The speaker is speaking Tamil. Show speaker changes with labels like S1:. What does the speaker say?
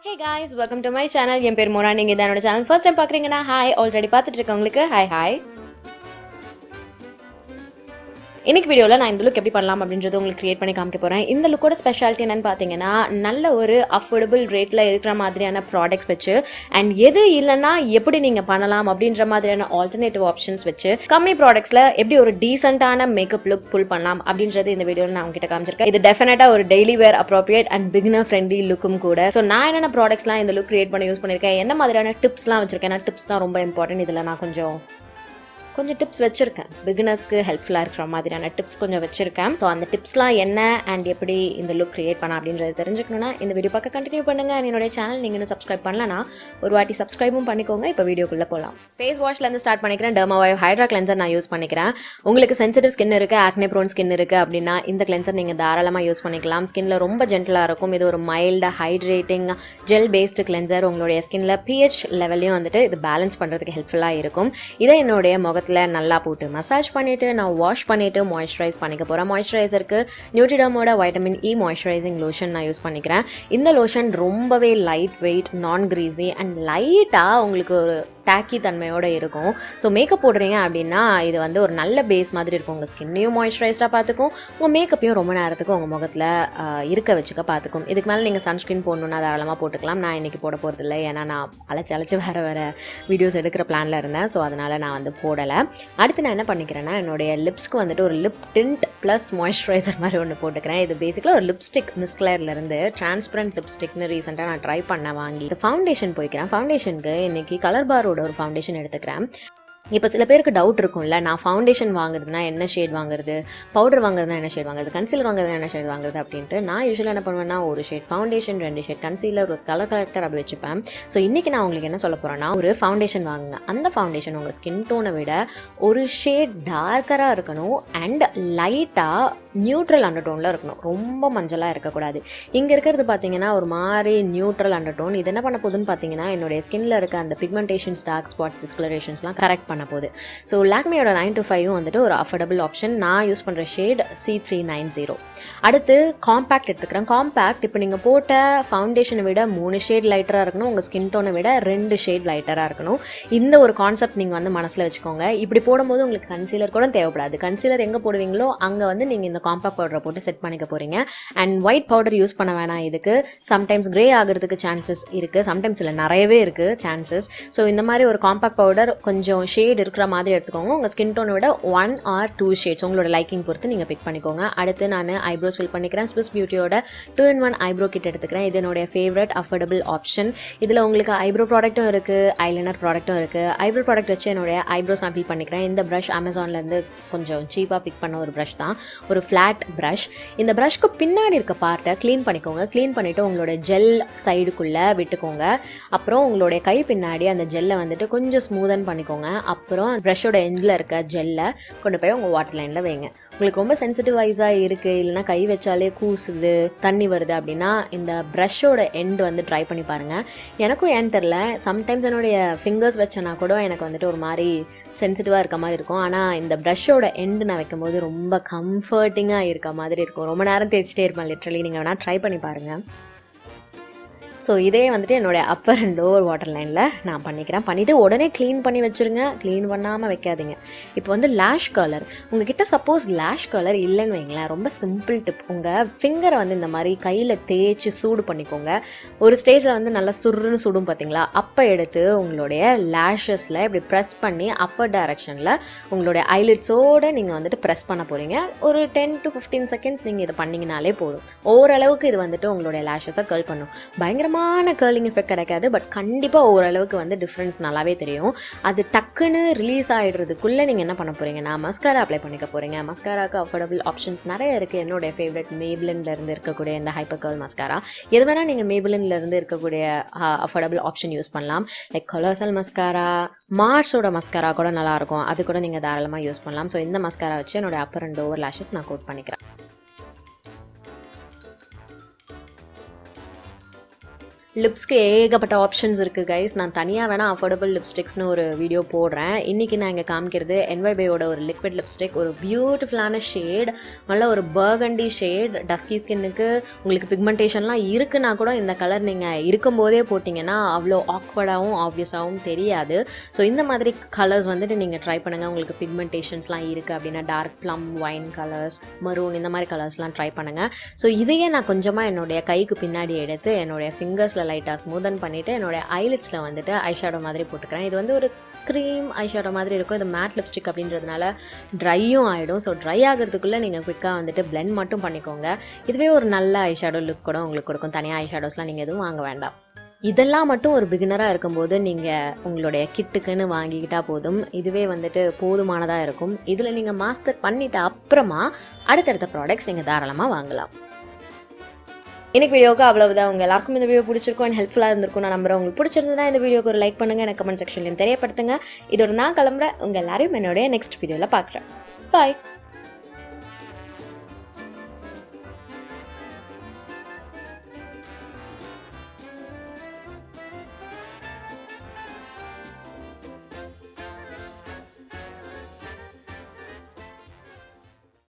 S1: Hey guys, welcome to my channel. என் பேர் மோனா. நீங்க இதான் என்னோட சேனல் ஃபர்ஸ்ட் டைம் பார்க்குறீங்கன்னா ஹாய், ஆல்ரெடி பார்த்துட்டு இருக்கவங்களுக்கு ஹாய் ஹாய். இன்னைக்கு வீடியோவில் நான் இந்த லுக் எப்படி பண்ணலாம் அப்படின்றது உங்களுக்கு கிரியேட் பண்ணி காமிக்க போகிறேன். இந்த லுக்கோட ஸ்பெஷாலிட்டி என்னன்னு பார்த்தீங்கன்னா, நல்ல ஒரு அஃபோர்டபுள் ரேட்டில் இருக்கிற மாதிரியான ப்ராடக்ட்ஸ் வச்சு அண்ட் எது இல்லைன்னா எப்படி நீங்கள் பண்ணலாம் அப்படின்ற மாதிரியான ஆல்டர்னேட்டிவ் ஆப்ஷன்ஸ் வச்சு கம்மி ப்ராடக்ட்ஸில் எப்படி ஒரு டீசென்ட்டான மேக்கப் லுக் புல் பண்ணலாம் அப்படின்றது இந்த வீடியோவில் நான் உங்ககிட்ட காமிச்சிருக்கேன். இது டெஃபினட்டாக ஒரு daily wear appropriate and beginner friendly லுக்கும் கூட. ஸோ நான் என்னென்ன ப்ராடக்ட்ஸ்லாம் இந்த லுக் கிரியேட் பண்ணி யூஸ் பண்ணியிருக்கேன், என்ன மாதிரியான டிப்ஸ்லாம் வச்சிருக்கேன். ஏன்னா டிப்ஸ் தான் ரொம்ப இம்பார்ட்டன்ட். இதில் நான் கொஞ்சம் டிப்ஸ் வச்சுருக்கேன். பிகினர்ஸ்க்கு ஹெல்ப்ஃபுல்லாக இருக்கிற மாதிரியான டிப்ஸ் கொஞ்சம் வச்சுருக்கேன். ஸோ அந்த டிப்ஸ்லாம் என்ன அண்ட் எப்படி இந்த லுக் கிரியேட் பண்ண அப்படின்றது தெரிஞ்சுக்கணுன்னா இந்த வீடியோ பார்க்க கண்டினியூ பண்ணுங்கள். என்னோட சேனல் நீங்கள் இன்னும் சப்ஸ்கிரைப் பண்ணலன்னா ஒரு வாட்டி சப்ஸ்கிரைபும் பண்ணிக்கோங்க. இப்போ வீடியோக்குள்ளே போகலாம். ஃபேஸ் வாஷ்லேருந்து ஸ்டார்ட் பண்ணிக்கிறேன். டெர்மாவைவ் ஹைட்ரா கிளென்சர் நான் யூஸ் பண்ணிக்கிறேன். உங்களுக்கு சென்சிட்டிவ் ஸ்கின் இருக்குது, ஆக்னே ப்ரோன் ஸ்கின் இருக்குது அப்படின்னா இந்த கிளென்சர் நீங்கள் தாராளமாக யூஸ் பண்ணிக்கலாம். ஸ்கின்ல ரொம்ப ஜென்டலாக இருக்கும். இது ஒரு மைல்டாக ஹைட்ரேட்டிங் ஜெல் பேஸ்டு கிளென்சர். உங்களுடைய ஸ்கின்ல பிஹெச் லெவலையும் வந்துட்டு இது பேலன்ஸ் பண்ணுறதுக்கு ஹெல்ப்ஃபுல்லாக இருக்கும். இதை என்னுடைய நல்லா போட்டு மசாஜ் பண்ணிட்டு நான் வாஷ் பண்ணிட்டு மாய்ஸ்சரைஸ் பண்ணிக்க போறேன். மாய்ஸ்சரைசருக்கு நியூட்ரிடர்மோட வைட்டமின் இ மாய்ஸ்சரைசிங் லோஷன் நான் யூஸ் பண்ணிக்கிறேன். இந்த லோஷன் ரொம்பவே லைட் வெயிட், நான் கிரீஸி அண்ட் லைட்டா உங்களுக்கு ஒரு டாக்கி தன்மையோடு இருக்கும். ஸோ மேக்கப் போடுறீங்க அப்படின்னா இது வந்து ஒரு நல்ல பேஸ் மாதிரி இருக்கும். உங்கள் ஸ்கின்னையும் மாய்ஸ்சரைஸ்டாக பார்த்துக்கும், உங்கள் மேக்கப்பையும் ரொம்ப நேரத்துக்கு உங்கள் முகத்தில் இருக்க வச்சுக்க பார்த்துக்கும். இதுக்கு மேலே நீங்கள் சன்ஸ்க்ரீன் போடணுன்னா தாராளமாக போட்டுக்கலாம். நான் இன்றைக்கி போட போகிறதில்ல, ஏன்னா நான் அழைச்சி வேறு வீடியோஸ் எடுக்கிற பிளானில் இருந்தேன். ஸோ அதனால் நான் வந்து போடலை. அடுத்து நான் என்ன பண்ணிக்கிறேன்னா, என்னுடைய லிப்ஸ்க்கு வந்துட்டு ஒரு லிப் டிண்ட் ப்ளஸ் மாய்ஸ்சரைசர் மாதிரி ஒன்று போட்டுக்கிறேன். இது பேசிக்கலாக ஒரு லிப்ஸ்டிக் மிஸ்க்லர்லேருந்து டிரான்ஸ்பரண்ட் லிப்ஸ்டிக்னு ரீசெண்டாக நான் ட்ரை பண்ண வாங்கி இது ஃபவுண்டேஷன் போய்க்கிறேன். ஃபவுண்டேஷனுக்கு இன்றைக்கி கலர் பாரோட ஒரு ஃபவுண்டேஷன் எடுத்துக்கிறேன். இப்போ சில பேருக்கு டவுட் இருக்கும்ல, நான் ஃபவுண்டேஷன் வாங்குறதுனா என்ன ஷேட் வாங்குறது, பவுடர் வாங்குறதுனா என்ன ஷேட் வாங்குறது, கன்சீலர் வாங்குறதுனா என்ன ஷேட் வாங்குறது அப்படின்ட்டு. நான் யூஸ்வலாக என்ன பண்ணுவேன்னா, ஒரு ஷேட் ஃபவுண்டேஷன், 2 ஷேட் கன்சீலர், ஒரு கலர் கலெக்டர் அப்படி வச்சுப்பேன். ஸோ இன்றைக்கி நான் உங்களுக்கு என்ன சொல்ல போகிறேன்னா, ஒரு ஃபவுண்டேஷன் வாங்குங்க. அந்த ஃபவுண்டேஷன் உங்கள் ஸ்கின் டோனை விட ஒரு ஷேட் டார்க்கராக இருக்கணும் அண்ட் லைட்டாக நியூட்ரல் அண்டர்டோனில் இருக்கணும். ரொம்ப மஞ்சளாக இருக்கக்கூடாது. இங்கே இருக்கிறது பார்த்தீங்கன்னா ஒரு மாதிரி நியூட்ரல் அண்டர்டோன். இது என்ன பண்ண போகுதுன்னு பார்த்தீங்கன்னா, என்னுடைய ஸ்கின்ல இருக்க அந்த பிக்மெண்டேஷன்ஸ், டார்க் ஸ்பாட்ஸ், டிஸ்கலரேஷன்ஸ்லாம் கரெக்ட் பண்ண போகுது. ஸோ லாக்மியோட 925 வந்துட்டு ஒரு அஃபோர்டபுள் ஆப்ஷன். நான் யூஸ் பண்ணுற ஷேட் C390. அடுத்து காம்பேக்ட் எடுத்துக்கிறேன். காம்பேக்ட் இப்போ நீங்கள் போட்ட ஃபவுண்டேஷனை விட 3 ஷேட் லைட்டராக இருக்கணும். உங்கள் ஸ்கின் டோனை விட 2 ஷேட் லைட்டராக இருக்கணும். இந்த ஒரு கான்செப்ட் நீங்கள் வந்து மனசில் வச்சுக்கோங்க. இப்படி போடும்போது உங்களுக்கு கன்சீலர் கூட தேவைப்படாது. கன்சீலர் எங்கே போடுவீங்களோ அங்கே வந்து நீங்கள் இந்த காம்பேக்ட் பவுடரை போட்டு செட் பண்ணிக்க போகிறீங்க. அண்ட் ஒயிட் பவுடர் யூஸ் பண்ண வேணாம். இதுக்கு சம்டைம்ஸ் கிரே ஆகிறதுக்கு சான்சஸ் இருக்குது, சம்டைம்ஸ் இல்லை நிறையவே இருக்குது சான்சஸ். ஸோ இந்த மாதிரி ஒரு காம்பேக்ட் பவுடர் கொஞ்சம் ஷேட் இருக்கிற மாதிரி எடுத்துக்கோங்க. உங்கள் ஸ்கின் டோனை விட 1 or 2 ஷேட்ஸ் உங்களோட லைக்கிங் பொறுத்து நீங்கள் பிக் பண்ணிக்கோங்க. அடுத்து நான் ஐப்ரோஸ் ஃபில் பண்ணிக்கிறேன். ஸ்விஸ் பியூட்டியோட 2-in-1 ஐப்ரோ கிட் எடுத்துக்கிறேன். இது என்னுடைய ஃபேவரட் அஃபோர்டபுள் ஆப்ஷன். இதில் உங்களுக்கு ஐப்ரோ ப்ராடக்ட்டும் இருக்குது, ஐலைனர் ப்ராடக்ட்டும் இருக்குது. ஐப்ரோ ப்ராடக்ட் வச்சு என்னுடைய ஐப்ரோஸ் நான் ஃபில் பண்ணிக்கிறேன். இந்த ப்ரஷ் அமேசான்லேருந்து கொஞ்சம் சீப்பாக பிக் பண்ண ஒரு ப்ரஷ் தான், ஒரு ஃப்ளாட் ப்ரஷ். இந்த ப்ரஷ்க்கு பின்னாடி இருக்க பார்ட்டை க்ளீன் பண்ணிக்கோங்க. க்ளீன் பண்ணிவிட்டு உங்களோட ஜெல் சைடுக்குள்ளே விட்டுக்கோங்க. அப்புறம் உங்களுடைய கை பின்னாடி அந்த ஜெல்லை வந்துட்டு கொஞ்சம் ஸ்மூதன் பண்ணிக்கோங்க. அப்புறம் ப்ரஷோட எண்டில் இருக்க ஜெல்லை கொண்டு போய் உங்கள் வாட்டர் லைனில் வைங்க. உங்களுக்கு ரொம்ப சென்சிட்டிவ் ஐஸாக இருக்குது, இல்லைனா கை வச்சாலே கூசுது, தண்ணி வருது அப்படின்னா இந்த ப்ரஷ்ஷோட எண்ட் வந்து ட்ரை பண்ணி பாருங்கள். எனக்கும் ஏன்னு தெரில, சம்டைம்ஸ் என்னுடைய ஃபிங்கர்ஸ் வச்சேன்னா கூட எனக்கு வந்துட்டு ஒரு மாதிரி சென்சிட்டிவாக இருக்க மாதிரி இருக்கும். ஆனால் இந்த ப்ரஷ்ஷோட எண்டு நான் வைக்கும்போது ரொம்ப கம்ஃபர்டிங்காக இருக்க மாதிரி இருக்கும். ரொம்ப நேரம் தேய்ச்சிட்டே இருப்பேன் லிட்ரலி. நீங்கள் வேணால் ட்ரை பண்ணி பாருங்கள். ஸோ இதே வந்துட்டு என்னுடைய அப்பர் அண்ட் லோவர் வாட்டர் லைனில் நான் பண்ணிவிட்டு உடனே க்ளீன் பண்ணி வச்சுருங்க. க்ளீன் பண்ணாமல் வைக்காதீங்க. இப்போ வந்து லேஷ் கலர் உங்ககிட்ட சப்போஸ் லேஷ் கலர் இல்லைன்னு வைங்களேன், ரொம்ப சிம்பிள் டிப். உங்கள் ஃபிங்கரை வந்து இந்த மாதிரி கையில் தேய்ச்சி சூடு பண்ணிக்கோங்க. ஒரு ஸ்டேஜில் வந்து நல்லா சுருன்னு சுடும் பார்த்தீங்களா, அப்போ எடுத்து உங்களுடைய லேஷஸில் இப்படி ப்ரெஸ் பண்ணி அப்பர் டைரக்ஷனில் உங்களுடைய ஐலிட்ஸோடு நீங்கள் வந்துட்டு ப்ரெஸ் பண்ண போகிறீங்க. ஒரு 10 to 15 செகண்ட்ஸ் நீங்கள் இதை பண்ணிங்கனாலே போதும். ஓரளவுக்கு இது வந்துட்டு உங்களுடைய லேஷஸை கர்ல் பண்ணும். பயங்கரமான கர்லிங் எஃபெக்ட் கிடைக்காது, பட் கண்டிப்பாக ஓரளவுக்கு வந்து டிஃப்ரென்ஸ் நல்லாவே தெரியும். அது டக்குன்னு ரிலீஸ் ஆகிடுறதுக்குள்ளே நீங்கள் என்ன பண்ண போகிறீங்கன்னா மஸ்காரா அப்ளை பண்ணிக்க போகிறீங்க. மஸ்காராக்கு அஃபோர்டபுள் ஆப்ஷன்ஸ் நிறைய இருக்குது. என்னுடைய ஃபேவரட் மேபிளின்லேருந்து இருக்கக்கூடிய இந்த ஹைப்பர் கர்ல் மஸ்காரா. எது வேணால் நீங்கள் மேபிளின்லேருந்து இருக்கக்கூடிய அஃபோர்டபுள் ஆப்ஷன் யூஸ் பண்ணலாம். லைக் கொலோசல் மஸ்காரா, மார்ஸோட மஸ்காரா கூட நல்லாயிருக்கும். அது கூட நீங்கள் தாராளமாக யூஸ் பண்ணலாம். ஸோ இந்த மஸ்காரா வச்சு என்னோட அப்பர் அண்ட் லோவர் லேஷஸ் நான் கோட் பண்ணிக்கிறேன். லிப்ஸ்க்கு ஏகப்பட்ட ஆப்ஷன்ஸ் இருக்குது கைஸ். நான் தனியாக வேணால் அஃபோர்டபுள் லிப்ஸ்டிக்ஸ்னு ஒரு வீடியோ போடுறேன். இன்றைக்கி நான் இங்கே காமிக்கிறது என்வைபையோட ஒரு லிக்விட் லிப்ஸ்டிக். ஒரு பியூட்டிஃபுல்லான ஷேட், நல்ல ஒரு பர்கண்டி ஷேட். டஸ்கி ஸ்கின்னுக்கு உங்களுக்கு பிக்மெண்டேஷன்லாம் இருக்குன்னா கூட இந்த கலர் நீங்கள் இருக்கும்போதே போட்டிங்கன்னா அவ்வளோ ஆக்வர்டாகவும் ஆப்வியஸாகவும் தெரியாது. ஸோ இந்த மாதிரி கலர்ஸ் வந்துட்டு நீங்கள் ட்ரை பண்ணுங்கள். உங்களுக்கு பிக்மெண்டேஷன்ஸ்லாம் இருக்குது அப்படின்னா dark plum, wine colours, maroon இந்த மாதிரி கலர்ஸ்லாம் ட்ரை பண்ணுங்கள். ஸோ இதையே நான் கொஞ்சமாக என்னுடைய கைக்கு பின்னாடி எடுத்து என்னுடைய ஃபிங்கர்ஸில் லைட்டாக ஸ்மூதன் பண்ணிவிட்டு என்னுடைய ஐலிட்ஸில் வந்துட்டு ஐஷேடோ மாதிரி போட்டுக்கிறேன். இது வந்து ஒரு க்ரீம் ஐஷேடோ மாதிரி இருக்கும். இது மேட் லிப்ஸ்டிக் அப்படின்றதுனால ட்ரையும் ஆகிடும். ஸோ ட்ரை ஆகிறதுக்குள்ளே நீங்கள் குயிக்காக வந்துட்டு பிளெண்ட் மட்டும் பண்ணிக்கோங்க. இதுவே ஒரு நல்ல ஐஷேடோ லுக் கூட உங்களுக்கு கொடுக்கும். தனியாக ஐஷேடோஸ்லாம் நீங்கள் எதுவும் வாங்க வேண்டாம். இதெல்லாம் மட்டும் ஒரு பிகினராக இருக்கும்போது நீங்கள் உங்களுடைய கிட்டுக்குன்னு வாங்கிக்கிட்டால் போதும். இதுவே வந்துட்டு போதுமானதாக இருக்கும். இதில் நீங்கள் மாஸ்டர் பண்ணிவிட்டு அப்புறமா அடுத்தடுத்த ப்ராடக்ட்ஸ் நீங்கள் தாராளமாக வாங்கலாம். இன்னைக்கு வீடியோக்கு அவ்வளவுதான். உங்கள் எல்லாருக்கும் இந்த வீடியோ பிடிச்சிருக்கும் அண்ட் ஹெல்ப்ஃபுல்லாக இருந்திருக்கும் நான் நம்புறேன். உங்களுக்கு பிடிச்சிருந்தா இந்த வீடியோக்கு ஒரு லைக் பண்ணுங்கள், எனக்கு கமெண்ட் செக்ஷன்லையும் தெரியப்படுத்துங்க. இதோட நான் கிளம்புறேன். உங்கள் எல்லாரையும் என்னுடைய நெக்ஸ்ட் வீடியோவில் பார்க்குறேன். பாய்.